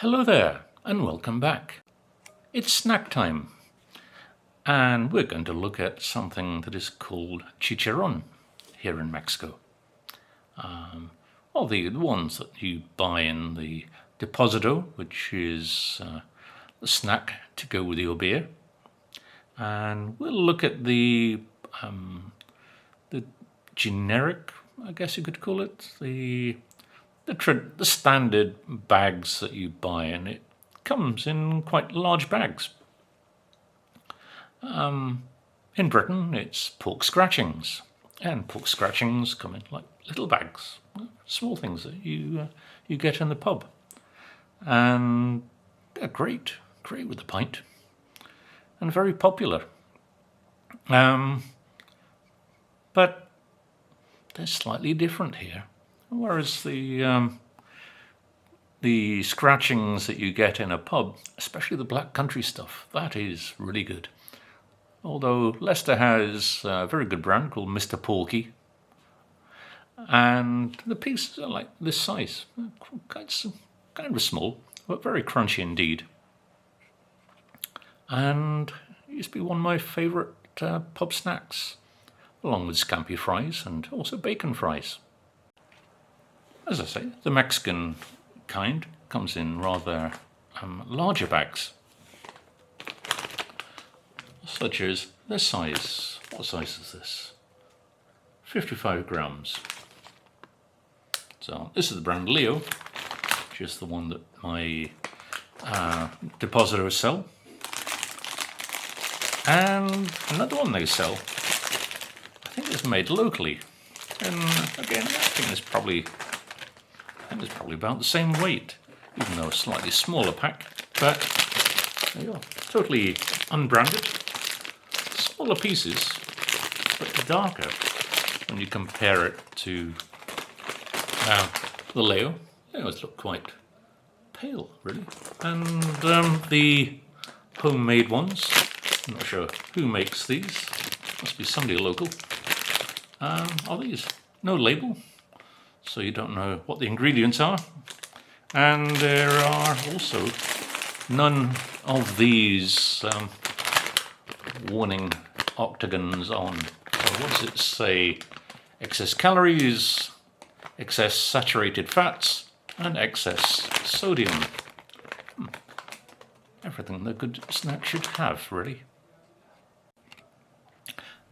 Hello there, and welcome back. It's snack time, and we're going to look at something that is called Chicharrón here in Mexico. The ones that you buy in the Deposito, which is a snack to go with your beer. And we'll look at the generic, I guess you could call it, the standard bags that you buy, and it comes in quite large bags. In Britain, it's pork scratchings, and pork scratchings come in like little bags, small things that you get in the pub, and they're great with a pint, and very popular. But they're slightly different here. Whereas the scratchings that you get in a pub, especially the black country stuff, that is really good. Although Leicester has a very good brand called Mr. Porky, and the pieces are like this size, kind of small, but very crunchy indeed. And it used to be one of my favourite pub snacks, along with scampi fries and also bacon fries. As I say, the Mexican kind comes in rather larger bags, such as this size. What size is this? 55 grams. So this is the brand Leo, which is the one that my depositors sell. And another one they sell, I think it's made locally. And again, I think it's probably about the same weight, even though a slightly smaller pack. But there you are, totally unbranded. Smaller pieces, but darker when you compare it to the Leo. They always look quite pale, really. And the homemade ones, I'm not sure who makes these. Must be somebody local. Are these? No label, so you don't know what the ingredients are. And there are also none of these warning octagons on. So what does it say? Excess calories, excess saturated fats, and excess sodium. Everything that a good snack should have, really.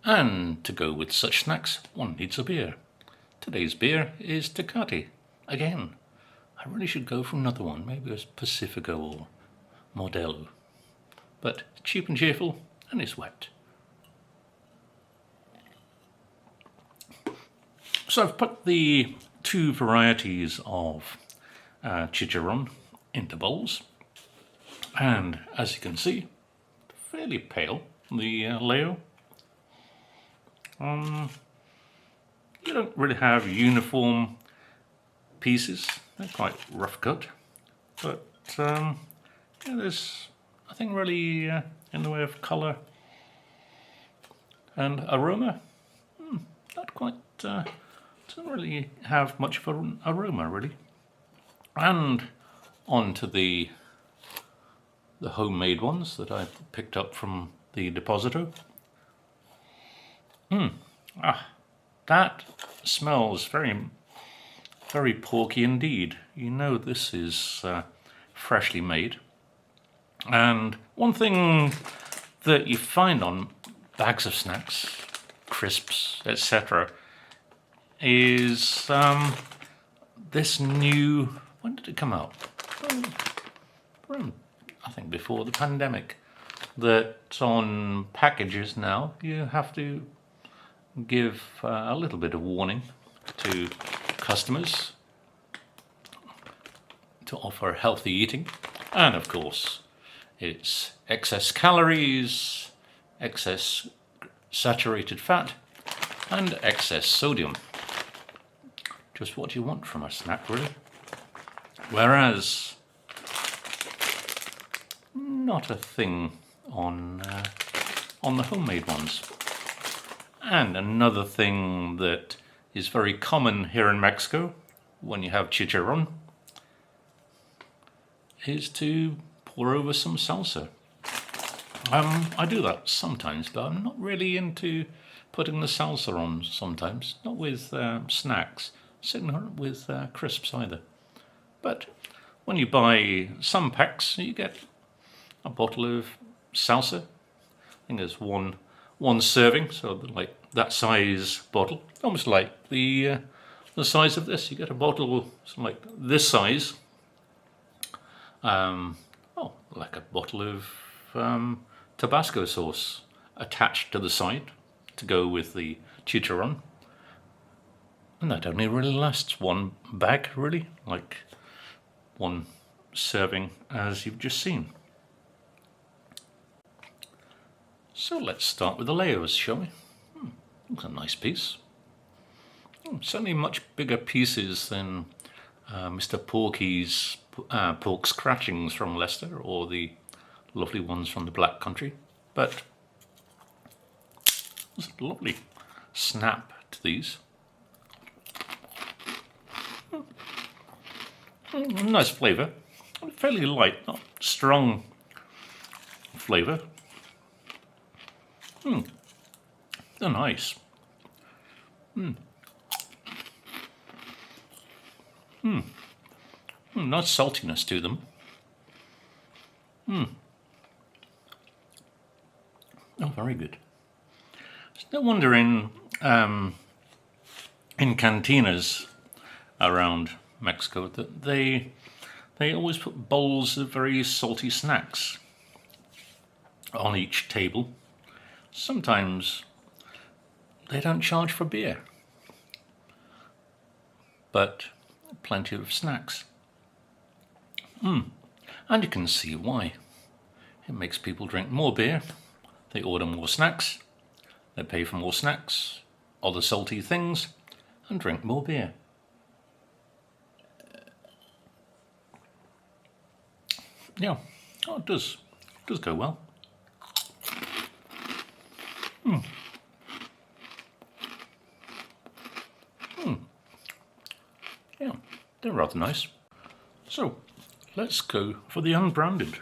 And to go with such snacks, one needs a beer. Today's beer is Tecate. Again, I really should go for another one, maybe a Pacifico or Modelo. But cheap and cheerful, and it's wet. So I've put the two varieties of Chicharrón into bowls. And as you can see, fairly pale, the Leo. You don't really have uniform pieces. They're quite rough cut. But there's nothing really in the way of colour and aroma. Not quite, doesn't really have much of an aroma, really. And on to the homemade ones that I picked up from the Deposito. That smells very, very porky indeed. You know this is freshly made. And one thing that you find on bags of snacks, crisps, etc., is this new, when did it come out? I think before the pandemic, that on packages now you have to give a little bit of warning to customers to offer healthy eating. And of course, it's excess calories, excess saturated fat, and excess sodium. Just what you want from a snack, really. Whereas, not a thing on the homemade ones. And another thing that is very common here in Mexico when you have chicharrón is to pour over some salsa. I do that sometimes, but I'm not really into putting the salsa on sometimes. Not with snacks, certainly not with crisps either. But when you buy some packs, you get a bottle of salsa. I think there's one serving, so like that size bottle, almost like the size of this. You get a bottle like this size. Like a bottle of Tabasco sauce attached to the side to go with the chicharrón. And that only really lasts one bag, really, like one serving as you've just seen. So let's start with the layers, shall we? Looks a nice piece. Certainly much bigger pieces than Mr. Porky's pork scratchings from Leicester, or the lovely ones from the Black Country. But there's a lovely snap to these. Nice flavour. Fairly light, not strong flavour. They're nice. Nice saltiness to them. Oh, very good. It's no wonder in cantinas around Mexico that they always put bowls of very salty snacks on each table. Sometimes they don't charge for beer, but plenty of snacks. And you can see why. It makes people drink more beer, they order more snacks, they pay for more snacks, other salty things, and drink more beer. Yeah, it does go well. Yeah, they're rather nice. So, let's go for the unbranded.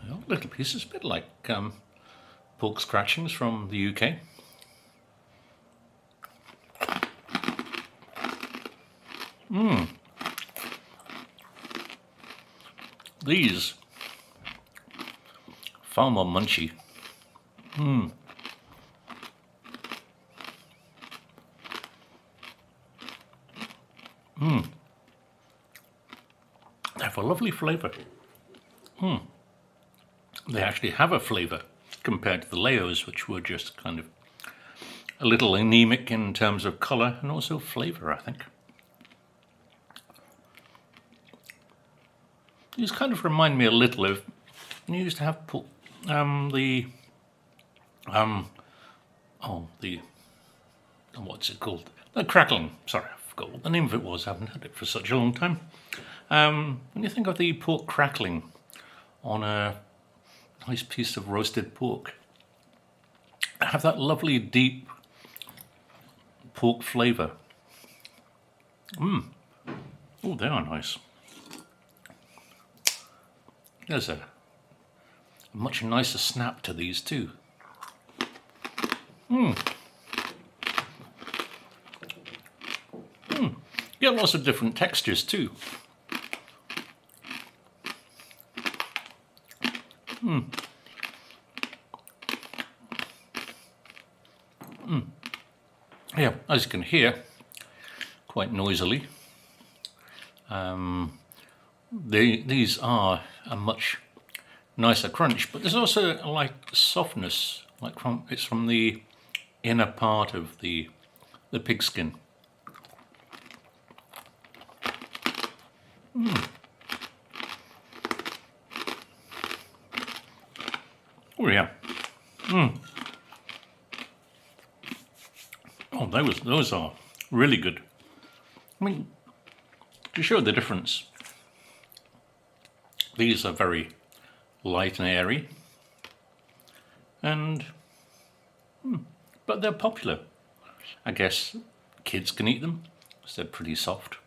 Well, little pieces, a bit like pork scratchings from the UK. These, far more munchy. They have a lovely flavour. They actually have a flavour compared to the Leos, which were just kind of a little anemic in terms of colour and also flavour, I think. These kind of remind me a little of, you used to have what's it called? The crackling. Sorry, I forgot what the name of it was. I haven't had it for such a long time. When you think of the pork crackling on a nice piece of roasted pork, I have that lovely deep pork flavour. Oh, they are nice. There's a much nicer snap to these too. Get lots of different textures too. Yeah, as you can hear, quite noisily. These are a much nicer crunch, but there's also like softness, like it's from the inner part of the pigskin. Oh yeah. Oh, those are really good. I mean, to show the difference, these are very light and airy, but they're popular. I guess kids can eat them, because they're pretty soft.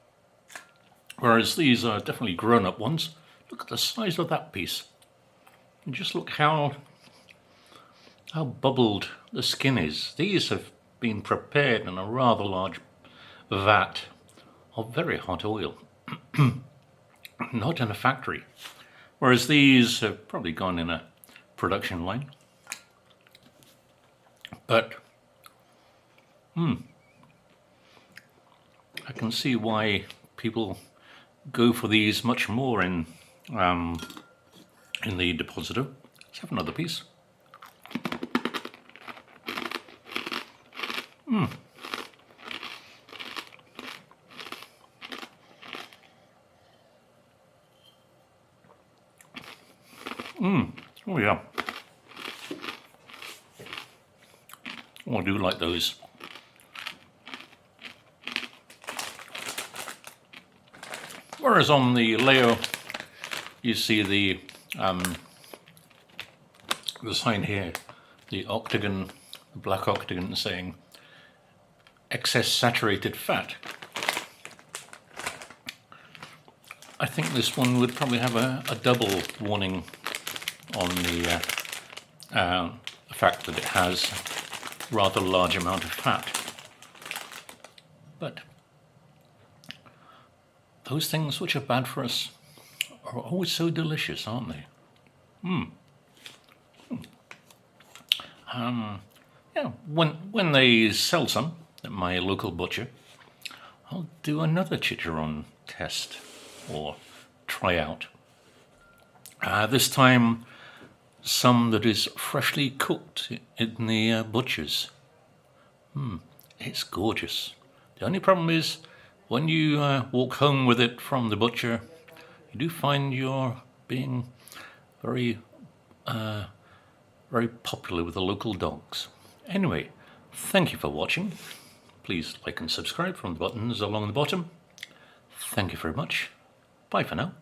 Whereas these are definitely grown-up ones. Look at the size of that piece. And just look how bubbled the skin is. These have been prepared in a rather large vat of very hot oil, not in a factory. Whereas these have probably gone in a production line. But I can see why people go for these much more in the Deposito. Let's have another piece. Oh yeah. Oh, I do like those. Whereas on the Leo, you see the sign here, the octagon, the black octagon saying excess saturated fat. I think this one would probably have a double warning on the fact that it has a rather large amount of fat. But those things which are bad for us are always so delicious, aren't they? Yeah, when they sell some at my local butcher, I'll do another chicharrón test or try out. This time, some that is freshly cooked in the butcher's. It's gorgeous. The only problem is, when you walk home with it from the butcher, you do find you're being very popular with the local dogs. Anyway, thank you for watching. Please like and subscribe from the buttons along the bottom. Thank you very much. Bye for now.